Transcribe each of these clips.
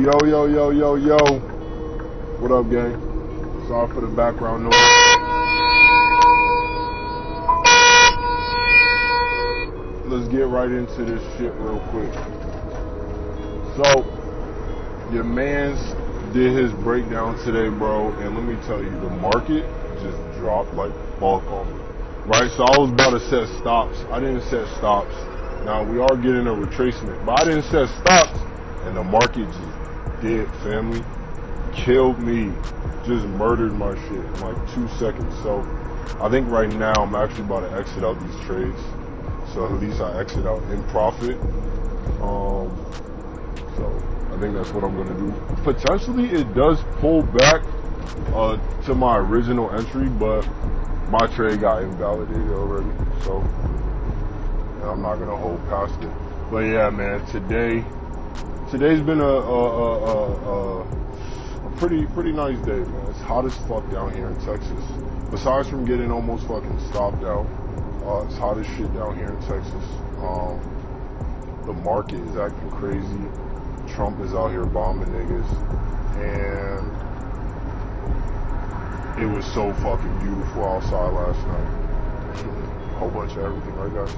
Yo. What up, gang? Sorry for the background noise. Let's get right into this shit real quick. So, your mans did his breakdown today, bro, and let me tell you, the market just dropped like fuck on me. Right? So I was about to set stops. I didn't set stops. Now, we are getting a retracement, but I didn't set stops, and the market just did, family. Killed me. Just murdered my shit in like 2 seconds. So I think right now I'm actually about to exit out these trades. So at least I exit out in profit. So I think that's what I'm gonna do. Potentially it does pull back to my original entry, but my trade got invalidated already. So I'm not gonna hold past it. But yeah, man, today's been a pretty nice day, man. It's hot as fuck down here in Texas. Besides from getting almost fucking stopped out, it's hot as shit down here in Texas. The market is acting crazy. Trump is out here bombing niggas, and it was so fucking beautiful outside last night. A whole bunch of everything, right, guys?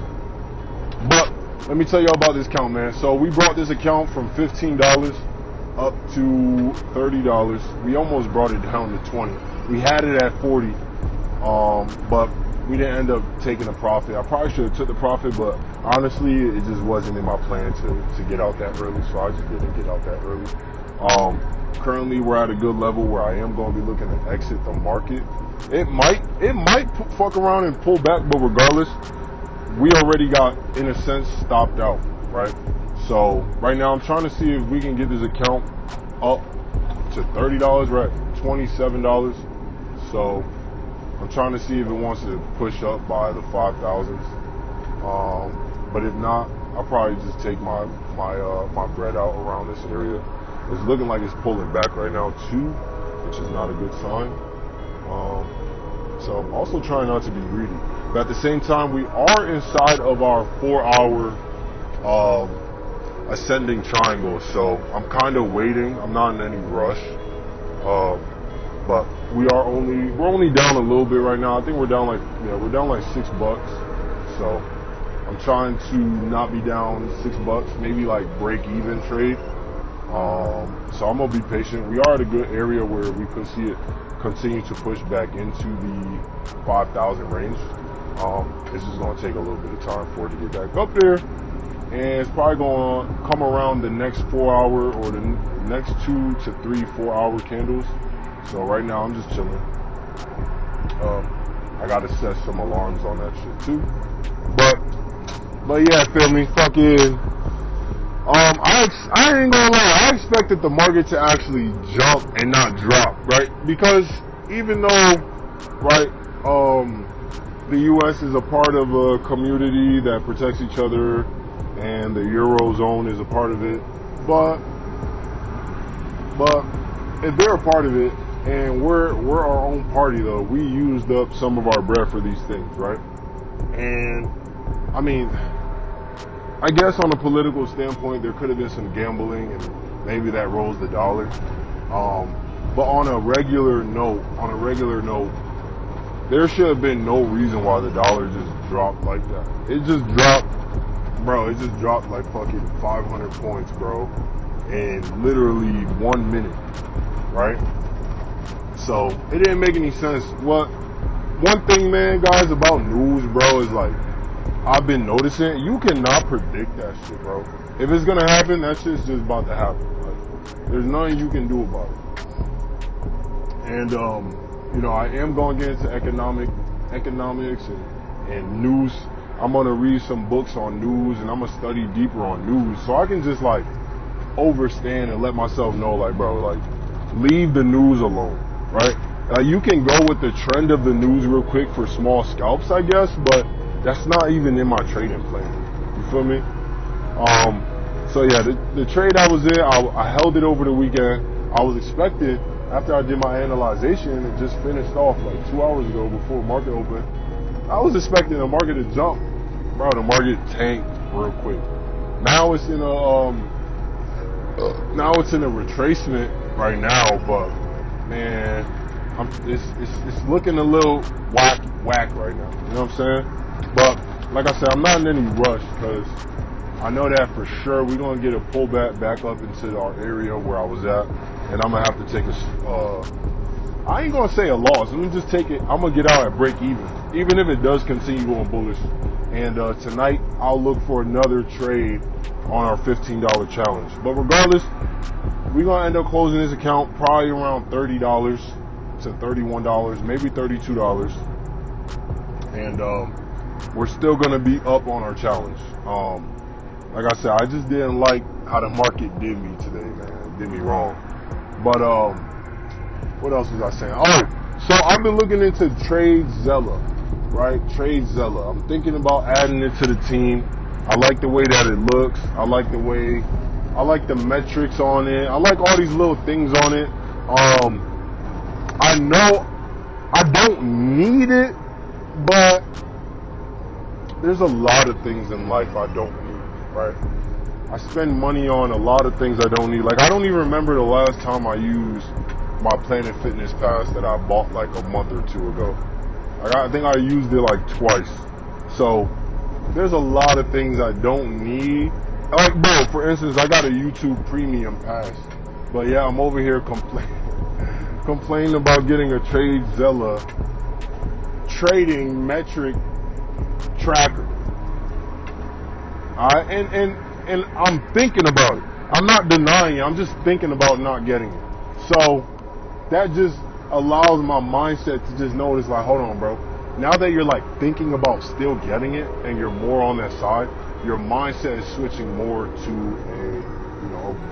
But let me tell y'all about this account, man. So we brought this account from $15 up to $30. We almost brought it down to 20. We had it at 40, but we didn't end up taking a profit. I probably should have took the profit, but honestly, it just wasn't in my plan to get out that early, so I just didn't get out that early. Currently, we're at a good level where I am going to be looking to exit the market. It might fuck around and pull back, but regardless, we already got, in a sense, stopped out, right? So right now I'm trying to see if we can get this account up to $30. We're at $27. So I'm trying to see if it wants to push up by the 5,000s. But if not, I'll probably just take my bread out around this area. It's looking like it's pulling back right now too, which is not a good sign. So I'm also trying not to be greedy. But at the same time, we are inside of our 4-hour ascending triangle, so I'm kind of waiting. I'm not in any rush, but we're only down a little bit right now. I think we're down like $6. So I'm trying to not be down $6, maybe like break even trade. So I'm gonna be patient. We are at a good area where we could see it continue to push back into the 5,000 range. It's just gonna take a little bit of time for it to get back up there. And it's probably going to come around the next 4-hour or the next 2 to 3 4-hour candles. So right now I'm just chilling. I got to set some alarms on that shit too. But yeah, family, fucking. I ain't gonna lie. I expected the market to actually jump and not drop, right? Because even though, right, the U.S. is a part of a community that protects each other, and the Eurozone is a part of it, but if they're a part of it, and we're our own party though, we used up some of our bread for these things, right? And I mean, I guess on a political standpoint, there could have been some gambling, and maybe that rose the dollar. But on a regular note, there should have been no reason why the dollar just dropped like that. It just dropped. Bro, it just dropped like fucking 500 points, bro, in literally 1 minute, right? So it didn't make any sense. One thing, man, guys, about news, bro, is like, I've been noticing, you cannot predict that shit, bro. If it's gonna happen, that shit's just about to happen. Like, there's nothing you can do about it. And I am gonna get into economics and news. I'm gonna read some books on news, and I'm gonna study deeper on news, so I can just like overstand and let myself know, like, bro, like, leave the news alone, right? You can go with the trend of the news real quick for small scalps, I guess, but that's not even in my trading plan. You feel me? So yeah, the trade I was in, I held it over the weekend. I was expecting, after I did my analyzation, it just finished off like 2 hours ago before market open. I was expecting the market to jump. Bro, the market tanked real quick. Now it's in a now it's in a retracement right now, but man, it's looking a little whack right now. You know what I'm saying? But like I said, I'm not in any rush because I know that for sure we're gonna get a pullback back up into our area where I was at, and I'm gonna have to take I ain't gonna say a loss. Let me just take it. I'm gonna get out at break even if it does continue going bullish. And tonight I'll look for another trade on our $15 challenge. But regardless, we're gonna end up closing this account probably around $30 to $31, maybe $32, and we're still gonna be up on our challenge. Like I said, I just didn't like how the market did me today, man. It did me wrong. But what else was I saying? Oh, so I've been looking into TradeZella, right? TradeZella. I'm thinking about adding it to the team. I like the way that it looks. I like the metrics on it. I like all these little things on it. I know I don't need it, but there's a lot of things in life I don't need, right? I spend money on a lot of things I don't need. Like, I don't even remember the last time I used my Planet Fitness pass that I bought like a month or two ago. I think I used it like twice. So there's a lot of things I don't need. Like, bro, for instance, I got a YouTube Premium pass, but yeah, I'm over here complaining about getting a TradeZella trading metric tracker. Alright, and I'm thinking about it. I'm not denying it. I'm just thinking about not getting it. So that just allows my mindset to just notice, like, hold on, bro. Now that you're like thinking about still getting it and you're more on that side, your mindset is switching more to a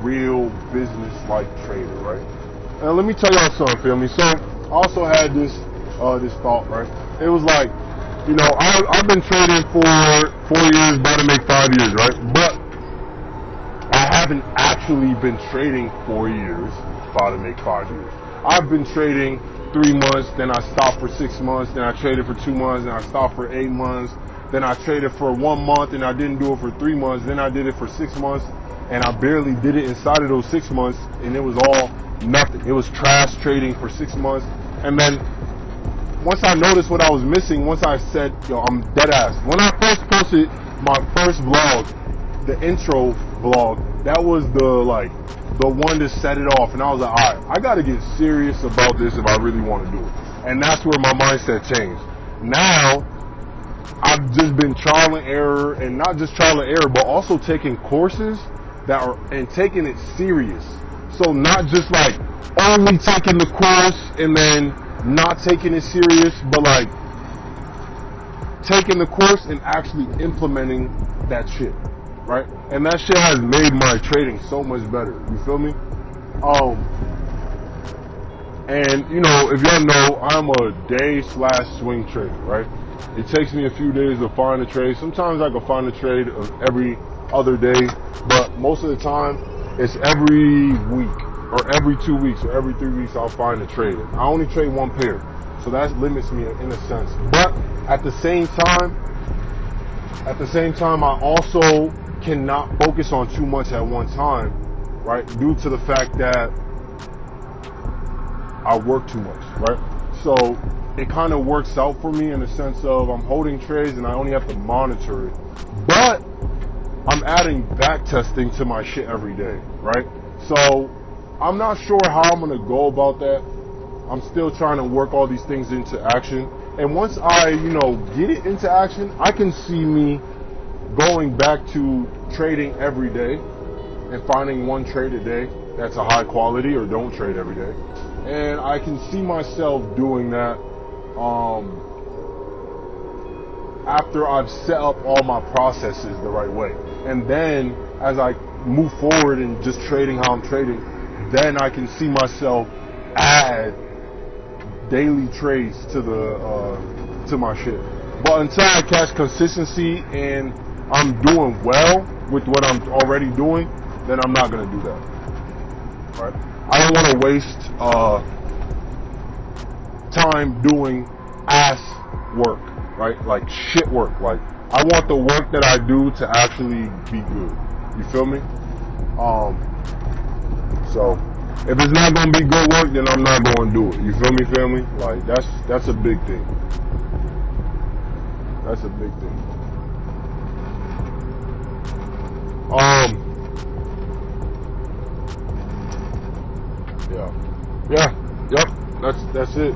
real business-like trader, right? And let me tell y'all something, family. So I also had this thought, right? It was like, I've been trading for 4 years, about to make 5 years, right? But I haven't actually been trading 4 years, about to make 5 years. I've been trading 3 months, then I stopped for 6 months, then I traded for 2 months, then I stopped for 8 months, then I traded for 1 month and I didn't do it for 3 months, then I did it for 6 months, and I barely did it inside of those 6 months, and it was all nothing. It was trash trading for 6 months. And then once I noticed what I was missing, once I said, yo, I'm dead ass. When I first posted my first vlog, the intro vlog, that was the one to set it off, and I was like, all right, I got to get serious about this if I really want to do it. And that's where my mindset changed. Now, I've just been trial and error, and not just trial and error, but also taking courses and taking it serious. So not just like only taking the course and then not taking it serious, but like taking the course and actually implementing that shit. Right? And that shit has made my trading so much better. You feel me? And if y'all know, I'm a day/swing trader, right? It takes me a few days to find a trade. Sometimes I can find a trade every other day, but most of the time it's every week or every 2 weeks or every 3 weeks I'll find a trade. I only trade one pair, so that limits me in a sense. But at the same time, I also cannot focus on too much at one time, right? Due to the fact that I work too much, right? So it kind of works out for me in the sense of I'm holding trades and I only have to monitor it. But I'm adding back testing to my shit every day, right? So I'm not sure how I'm gonna go about that. I'm still trying to work all these things into action. And once I, get it into action, I can see me going back to trading every day and finding one trade a day that's a high quality, or don't trade every day. And I can see myself doing that after I've set up all my processes the right way. And then as I move forward and just trading how I'm trading, then I can see myself add daily trades to my shit. But until I catch consistency and I'm doing well with what I'm already doing, then I'm not gonna do that. Right? I don't want to waste time doing ass work, right? Like shit work. Like, I want the work that I do to actually be good. You feel me? So if it's not gonna be good work, then I'm not gonna do it. You feel me, family? Like that's a big thing. That's a big thing. Yep. That's it.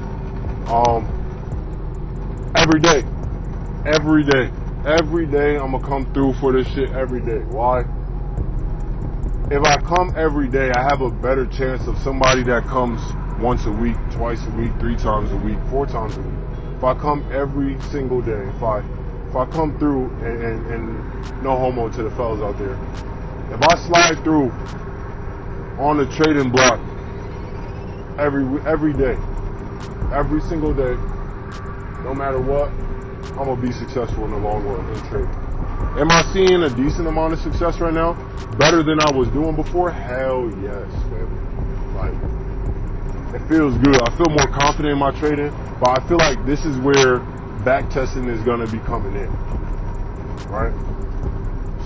Every day I'm gonna come through for this shit every day. Why? If I come every day, I have a better chance of somebody that comes once a week, twice a week, 3 times a week, 4 times a week. If I come every single day, if I come through and no homo to the fellas out there, if I slide through on the trading block every day, every single day, no matter what, I'm gonna be successful in the long run in trading. Am I seeing a decent amount of success right now? Better than I was doing before? Hell yes, man. Like, it feels good. I feel more confident in my trading, but I feel like this is where back testing is gonna be coming in, right?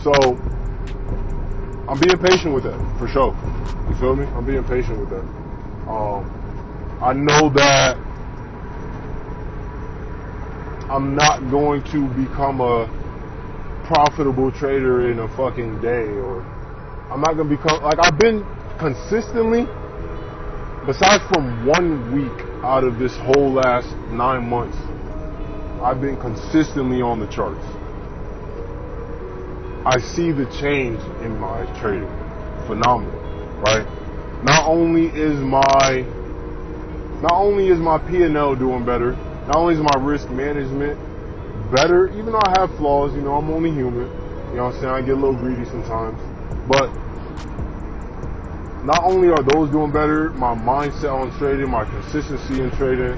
So I'm being patient with that, for sure. You feel me? I'm being patient with that. I know that I'm not going to become a profitable trader in a fucking day, or I'm not going to become, like, I've been consistently, besides from 1 week out of this whole last 9 months, I've been consistently on the charts. I see the change in my trading. Phenomenal, right? Not only is my P&L doing better, not only is my risk management better, even though I have flaws, you know, I'm only human, you know what I'm saying, I get a little greedy sometimes, but not only are those doing better, my mindset on trading, my consistency in trading,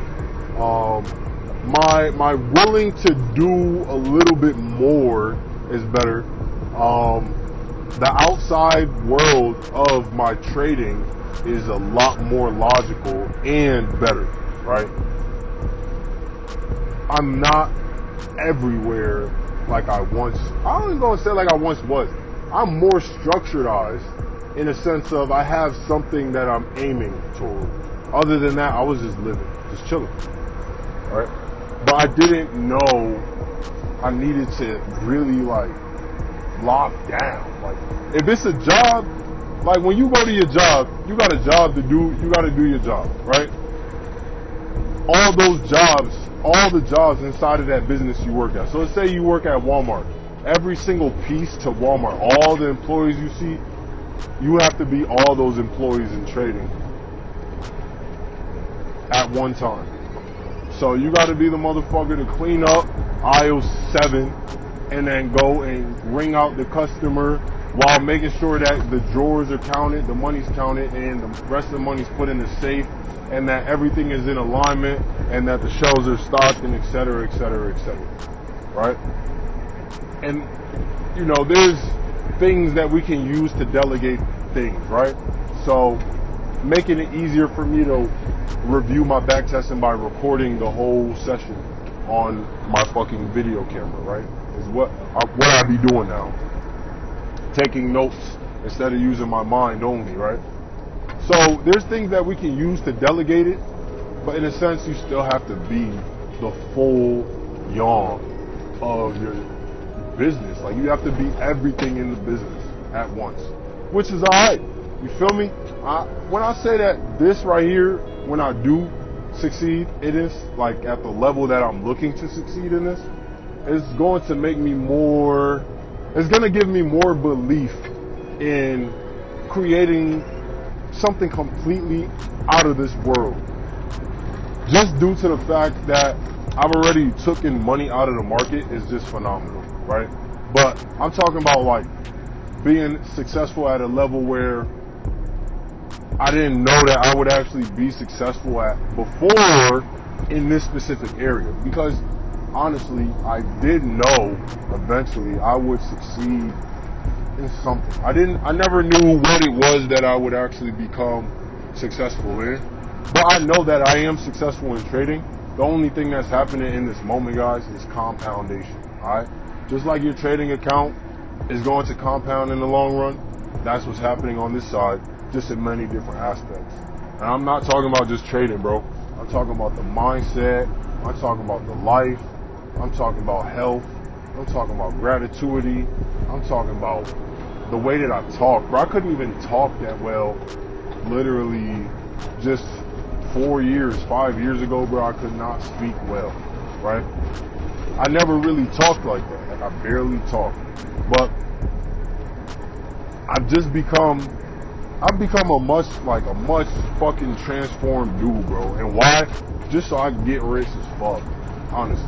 my willing to do a little bit more is better. The outside world of my trading is a lot more logical and better, right? I'm not everywhere like I once, I don't even gonna say like I once was. I'm more structuredized in a sense of I have something that I'm aiming toward. Other than that, I was just living, just chilling, right? But I didn't know I needed to really like lock down. Like, if it's a job, like when you go to your job, you got a job to do, you got to do your job, right? All those jobs, all the jobs inside of that business you work at. So let's say you work at Walmart. Every single piece to Walmart, all the employees you see, you have to be all those employees in trading at one time. So you got to be the motherfucker to clean up aisle 7 and then go and ring out the customer while making sure that the drawers are counted, the money's counted, and the rest of the money's put in the safe, and that everything is in alignment, and that the shelves are stocked, and et cetera, et cetera, et cetera, right? And, you know, there's things that we can use to delegate things, right? So making it easier for me to review my back testing by recording the whole session on my fucking video camera, right? Is what I be doing now. Taking notes instead of using my mind only, right? So there's things that we can use to delegate it, but in a sense you still have to be the full yawn of your business. Like, you have to be everything in the business at once, which is alright. You feel me? When I say that this right here, when I do succeed in this, like at the level that I'm looking to succeed in this, it's going to make me more, it's going to give me more belief in creating something completely out of this world. Just due to the fact that I've already taken money out of the market is just phenomenal, right? But I'm talking about like being successful at a level where I didn't know that I would actually be successful at before in this specific area. Because honestly, I did know eventually I would succeed in something. I never knew what it was that I would actually become successful in. But I know that I am successful in trading. The only thing that's happening in this moment, guys, is compoundation, alright? Just like your trading account is going to compound in the long run, That's what's happening on this side, just in many different aspects. And I'm not talking about just trading, bro. I'm talking about the mindset. I'm talking about the life. I'm talking about health. I'm talking about gratitude. I'm talking about the way that I talk, bro. I couldn't even talk that well literally just 4 years, 5 years ago, bro. I could not speak well, right? I never really talked like that. Like, I barely talk. But I've become a much fucking transformed dude, bro. And why? Just so I can get rich as fuck, honestly.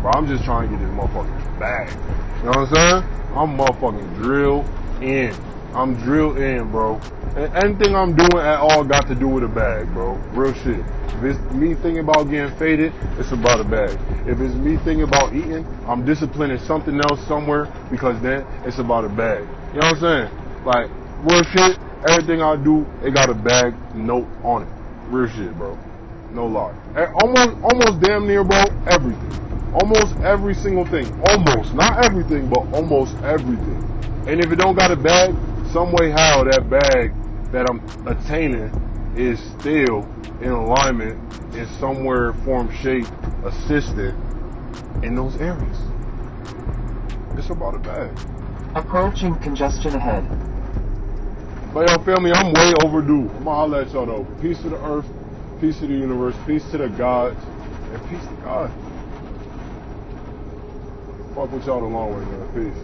Bro, I'm just trying to get this motherfucking bag. You know what I'm saying? I'm motherfucking drilled in. I'm drilled in, bro. And anything I'm doing at all got to do with a bag, bro. Real shit. If it's me thinking about getting faded, it's about a bag. If it's me thinking about eating, I'm disciplining something else somewhere, because then it's about a bag. You know what I'm saying? Like, real shit, everything I do, it got a bag note on it. Real shit, bro. No lie. Almost damn near, bro, everything. Almost every single thing. Almost. Not everything, but almost everything. And if it don't got a bag, some way how that bag that I'm attaining is still in alignment, in somewhere, form, shape, assisted in those areas. It's about a bag. Approaching congestion ahead. But yo, family, I'm way overdue. I'm gonna holler at y'all though. Peace to the earth, peace to the universe, peace to the gods, and peace to God. Fuck with y'all the long way, man. Peace.